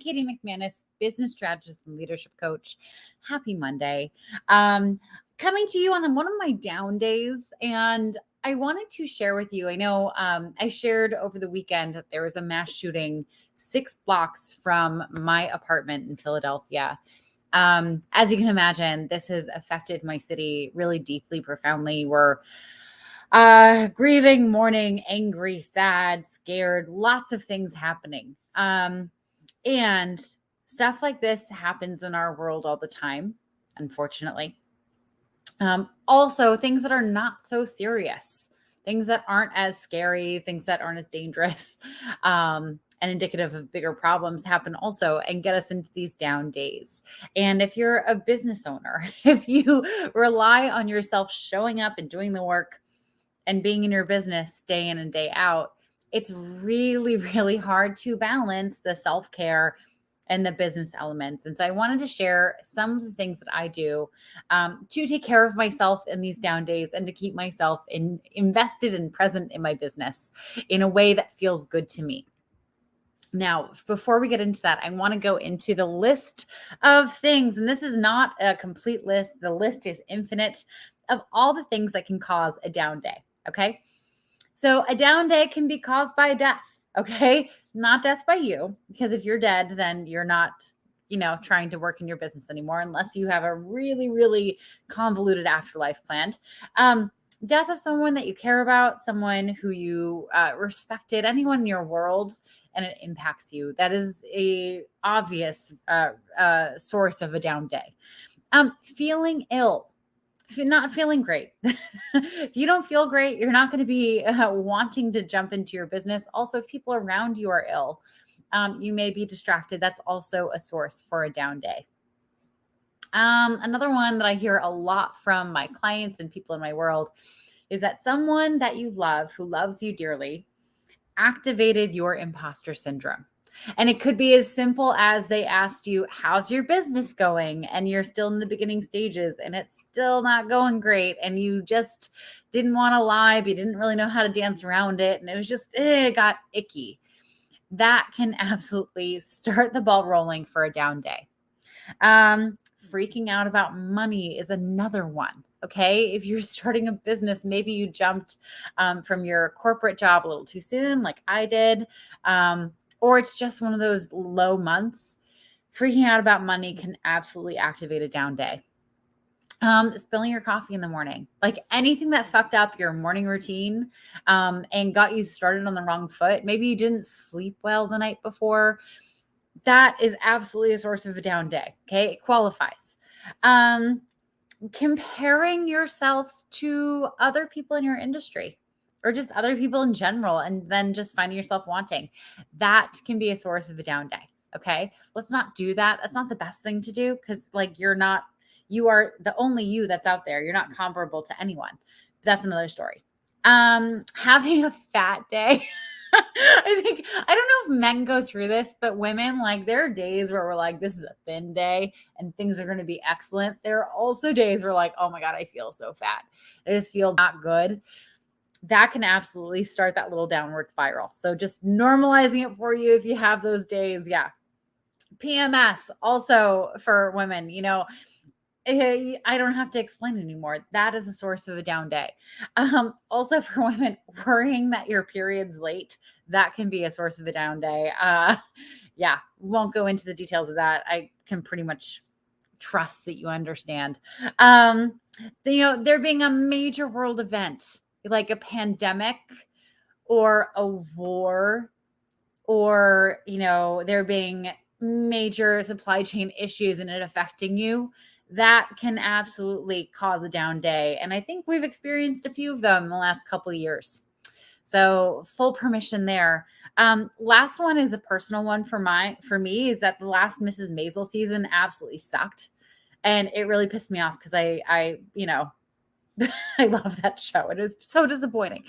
Katie McManus, business strategist and leadership coach. Happy Monday. Coming to you on one of my down days, and I wanted to share with you. I know I shared over the weekend that there was a mass shooting 6 blocks from my apartment in Philadelphia. As you can imagine, this has affected my city really deeply, profoundly. We're grieving, mourning, angry, sad, scared, lots of things happening. And stuff like this happens in our world all the time, unfortunately. Also, things that are not so serious, things that aren't as scary, things that aren't as dangerous, and indicative of bigger problems happen also and get us into these down days. And if you're a business owner, if you rely on yourself showing up and doing the work and being in your business day in and day out, it's really, really hard to balance the self-care and the business elements. And so I wanted to share some of the things that I do to take care of myself in these down days and to keep myself invested and present in my business in a way that feels good to me. Now, before we get into that, I want to go into the list of things. And this is not a complete list. The list is infinite of all the things that can cause a down day. Okay. So a down day can be caused by death. Okay. Not death by you, because if you're dead, then you're not, trying to work in your business anymore, unless you have a really, really convoluted afterlife planned. Death of someone that you care about, someone who you respected, anyone in your world, and it impacts you. That is a obvious source of a down day. Feeling ill. If you're not feeling great, if you don't feel great, you're not going to be wanting to jump into your business. Also, if people around you are ill, you may be distracted. That's also a source for a down day. Another one that I hear a lot from my clients and people in my world is that someone that you love, who loves you dearly, activated your imposter syndrome. And it could be as simple as they asked you, how's your business going? And you're still in the beginning stages and it's still not going great. And you just didn't want to lie, but you didn't really know how to dance around it. And it was just, it got icky. That can absolutely start the ball rolling for a down day. Freaking out about money is another one. Okay. If you're starting a business, maybe you jumped from your corporate job a little too soon, like I did. Or it's just one of those low months. Freaking out about money can absolutely activate a down day. Spilling your coffee in the morning, like anything that fucked up your morning routine and got you started on the wrong foot. Maybe you didn't sleep well the night before. That is absolutely a source of a down day. Okay. It qualifies. Comparing yourself to other people in your industry or just other people in general, and then just finding yourself wanting, that can be a source of a down day. Okay. Let's not do that. That's not the best thing to do, because you are the only you that's out there. You're not comparable to anyone. That's another story. Having a fat day. I don't know if men go through this, but women, like, there are days where we're like, this is a thin day and things are going to be excellent. There are also days where like, oh my God, I feel so fat. I just feel not good. That can absolutely start that little downward spiral. So just normalizing it for you if you have those days. Yeah. PMS also for women, I don't have to explain anymore. That is a source of a down day. Also for women, worrying that your period's late, that can be a source of a down day. Yeah, won't go into the details of that. I can pretty much trust that you understand. There being a major world event, like a pandemic or a war, or, there being major supply chain issues and it affecting you, that can absolutely cause a down day. And I think we've experienced a few of them in the last couple of years. So full permission there. Last one is a personal one for me is that the last Mrs. Maisel season absolutely sucked. And it really pissed me off because I I love that show. It is so disappointing.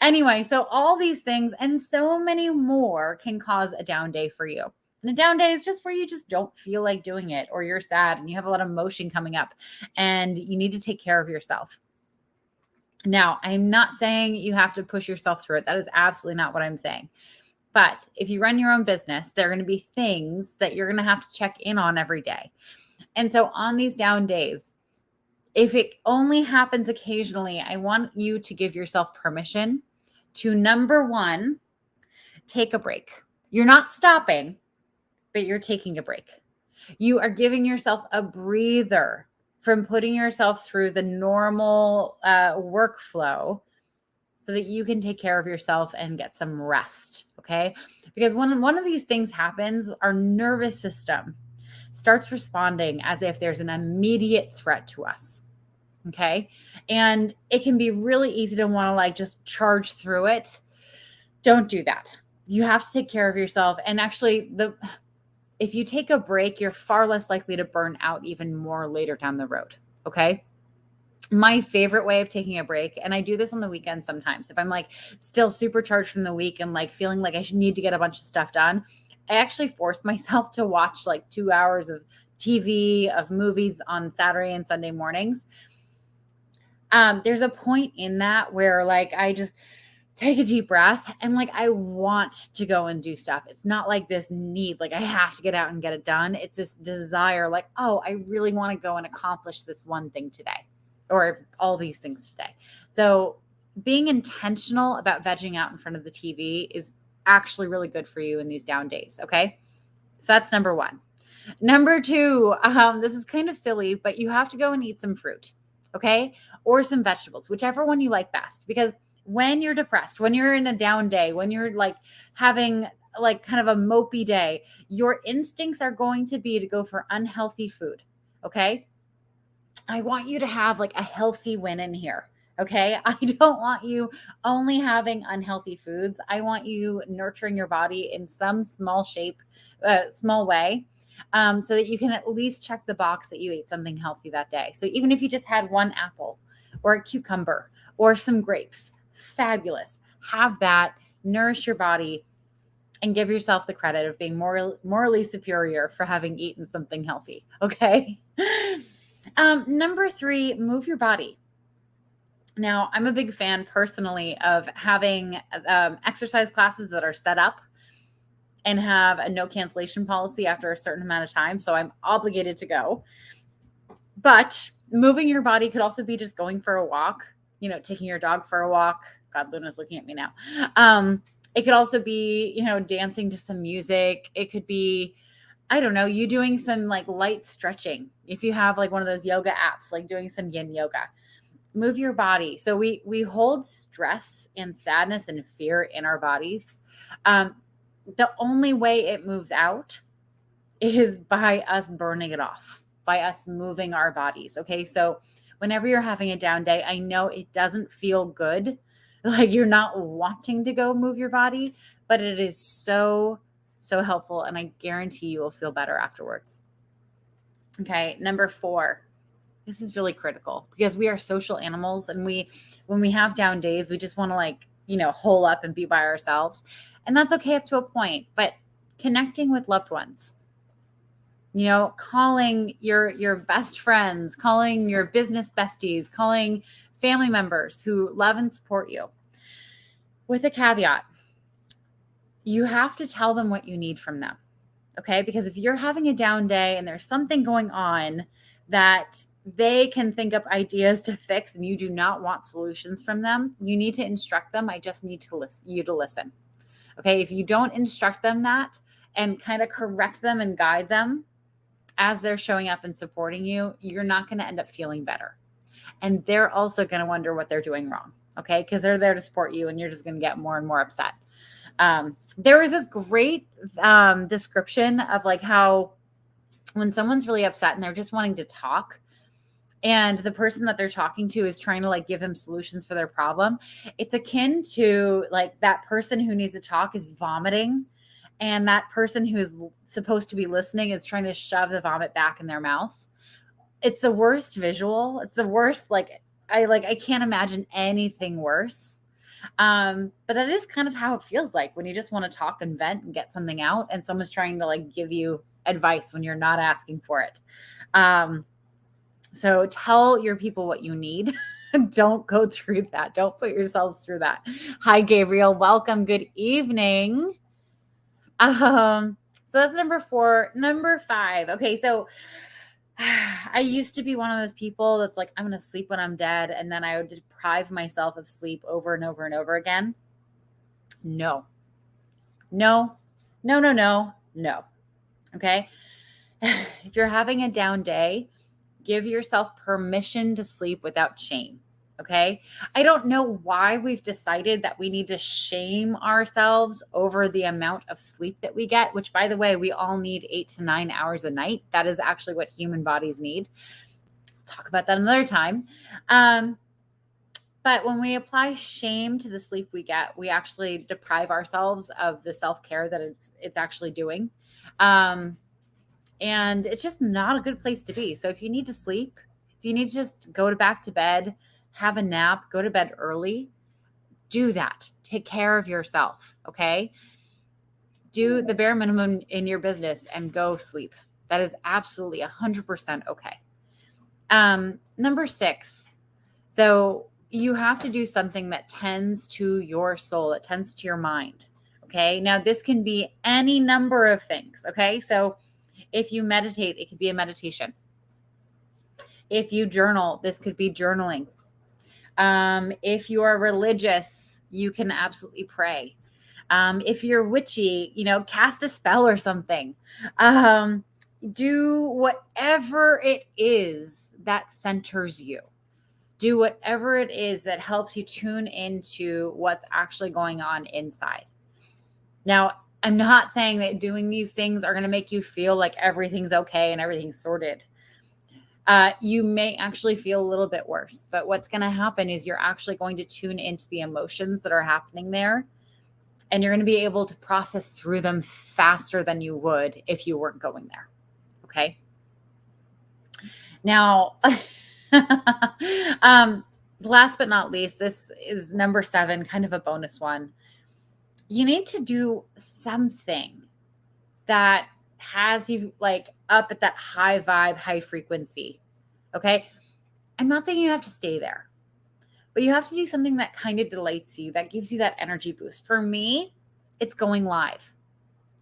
Anyway, so all these things and so many more can cause a down day for you. And a down day is just where you just don't feel like doing it, or you're sad and you have a lot of emotion coming up and you need to take care of yourself. Now, I'm not saying you have to push yourself through it. That is absolutely not what I'm saying. But if you run your own business, there are going to be things that you're going to have to check in on every day. And so on these down days, if it only happens occasionally, I want you to give yourself permission to, number one, take a break. You're not stopping, but you're taking a break. You are giving yourself a breather from putting yourself through the normal workflow so that you can take care of yourself and get some rest, okay? Because when one of these things happens, our nervous system starts responding as if there's an immediate threat to us, okay? And it can be really easy to want to like just charge through it. Don't do that. You have to take care of yourself. And actually, if you take a break, you're far less likely to burn out even more later down the road, okay? My favorite way of taking a break, and I do this on the weekend sometimes, if I'm like still supercharged from the week and like feeling like I should need to get a bunch of stuff done, I actually force myself to watch like 2 hours of TV, of movies on Saturday and Sunday mornings. There's a point in that where like I just take a deep breath and like I want to go and do stuff. It's not like this need, like I have to get out and get it done. It's this desire, like, oh, I really want to go and accomplish this one thing today, or all these things today. So being intentional about vegging out in front of the TV is actually really good for you in these down days. Okay. So that's number one. Number two, this is kind of silly, but you have to go and eat some fruit. Okay. Or some vegetables, whichever one you like best, because when you're depressed, when you're in a down day, when you're like having like kind of a mopey day, your instincts are going to be to go for unhealthy food. Okay. I want you to have like a healthy win in here. Okay. I don't want you only having unhealthy foods. I want you nurturing your body in some small way, so that you can at least check the box that you ate something healthy that day. So even if you just had one apple or a cucumber or some grapes, fabulous. Have that, nourish your body, and give yourself the credit of being morally superior for having eaten something healthy. Okay. Number three, move your body. Now, I'm a big fan personally of having exercise classes that are set up and have a no cancellation policy after a certain amount of time. So I'm obligated to go. But moving your body could also be just going for a walk, taking your dog for a walk. God, Luna's looking at me now. It could also be, dancing to some music. It could be, I don't know, you doing some like light stretching. If you have like one of those yoga apps, like doing some yin yoga, move your body. So we hold stress and sadness and fear in our bodies. The only way it moves out is by us burning it off, by us moving our bodies. Okay. So whenever you're having a down day, I know it doesn't feel good. Like you're not wanting to go move your body, but it is so, so helpful. And I guarantee you will feel better afterwards. Okay. Number four, this is really critical because we are social animals. And when we have down days, we just want to hole up and be by ourselves. And that's okay up to a point, but connecting with loved ones, calling your best friends, calling your business besties, calling family members who love and support you. With a caveat, you have to tell them what you need from them. Okay. Because if you're having a down day and there's something going on that they can think up ideas to fix and you do not want solutions from them, you need to instruct them. I just need you to listen. Okay. If you don't instruct them that and kind of correct them and guide them as they're showing up and supporting you, you're not going to end up feeling better. And they're also going to wonder what they're doing wrong. Okay. Because they're there to support you and you're just going to get more and more upset. There was this great description of like how when someone's really upset and they're just wanting to talk, and the person that they're talking to is trying to like give them solutions for their problem, it's akin to like that person who needs to talk is vomiting, and that person who's supposed to be listening is trying to shove the vomit back in their mouth. It's the worst visual. It's the worst. I can't imagine anything worse. But that is kind of how it feels like when you just want to talk and vent and get something out, and someone's trying to like give you advice when you're not asking for it. So tell your people what you need. Don't go through that. Don't put yourselves through that. Hi, Gabriel. Welcome. Good evening. So that's number 4. Number 5. Okay, so I used to be one of those people that's like, I'm going to sleep when I'm dead. And then I would deprive myself of sleep over and over and over again. No, no, no, no, no, no. Okay. If you're having a down day, give yourself permission to sleep without shame. Okay. I don't know why we've decided that we need to shame ourselves over the amount of sleep that we get, which, by the way, we all need 8 to 9 hours a night. That is actually what human bodies need. Talk about that another time. But when we apply shame to the sleep we get, we actually deprive ourselves of the self-care that it's actually doing. And it's just not a good place to be. So if you need to sleep, if you need to just go back to bed, have a nap, go to bed early, do that. Take care of yourself, okay? Do the bare minimum in your business and go sleep. That is absolutely 100% okay. Number 6. So you have to do something that tends to your soul, it tends to your mind, okay? Now, this can be any number of things, okay? So if you meditate, it could be a meditation. If you journal, this could be journaling. If you are religious, you can absolutely pray. If you're witchy, cast a spell or something. Do whatever it is that centers you. Do whatever it is that helps you tune into what's actually going on inside. Now, I'm not saying that doing these things are going to make you feel like everything's okay and everything's sorted. You may actually feel a little bit worse, but what's going to happen is you're actually going to tune into the emotions that are happening there, and you're going to be able to process through them faster than you would if you weren't going there. Okay. Now, last but not least, this is number 7, kind of a bonus one. You need to do something that has you like up at that high vibe, high frequency. Okay. I'm not saying you have to stay there, but you have to do something that kind of delights you, that gives you that energy boost. For me, it's going live.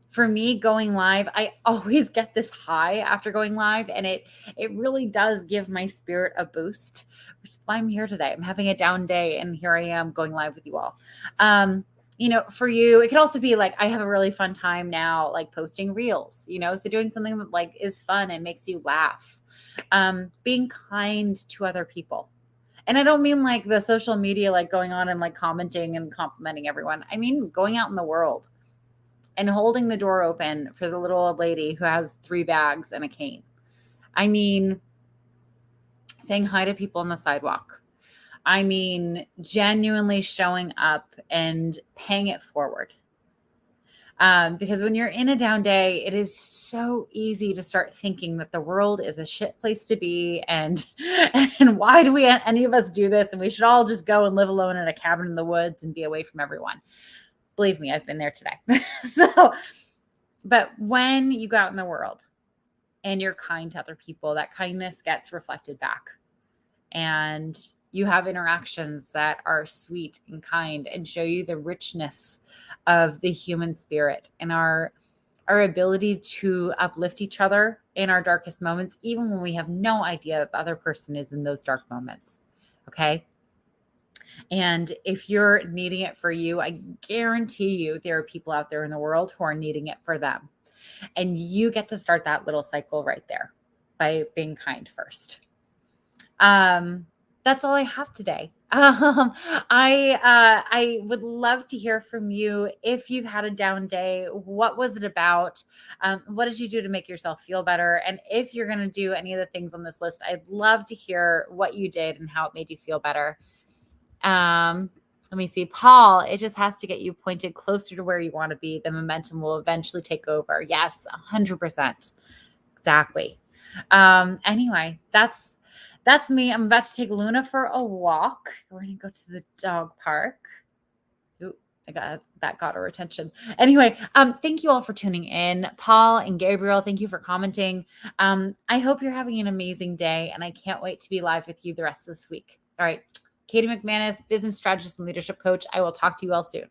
For me, going live, I always get this high after going live, and it really does give my spirit a boost, which is why I'm here today. I'm having a down day, and here I am going live with you all. For you, it could also be like, I have a really fun time now, like posting reels, so doing something that like is fun and makes you laugh. Being kind to other people. And I don't mean like the social media, like going on and like commenting and complimenting everyone. I mean, going out in the world and holding the door open for the little old lady who has 3 bags and a cane. I mean, saying hi to people on the sidewalk. I mean, genuinely showing up and paying it forward. Because when you're in a down day, it is so easy to start thinking that the world is a shit place to be. And why do any of us do this? And we should all just go and live alone in a cabin in the woods and be away from everyone. Believe me, I've been there today. But when you go out in the world and you're kind to other people, that kindness gets reflected back. And you have interactions that are sweet and kind and show you the richness of the human spirit and our ability to uplift each other in our darkest moments, even when we have no idea that the other person is in those dark moments. Okay. And if you're needing it for you, I guarantee you there are people out there in the world who are needing it for them. And you get to start that little cycle right there by being kind first. That's all I have today. I would love to hear from you. If you've had a down day, what was it about? What did you do to make yourself feel better? And if you're going to do any of the things on this list, I'd love to hear what you did and how it made you feel better. Let me see. Paul, it just has to get you pointed closer to where you want to be. The momentum will eventually take over. Yes, 100%. Exactly. Anyway, that's me. I'm about to take Luna for a walk. We're going to go to the dog park. Ooh, that got her attention. Anyway, thank you all for tuning in. Paul and Gabriel, thank you for commenting. I hope you're having an amazing day, and I can't wait to be live with you the rest of this week. All right. Katie McManus, business strategist and leadership coach. I will talk to you all soon.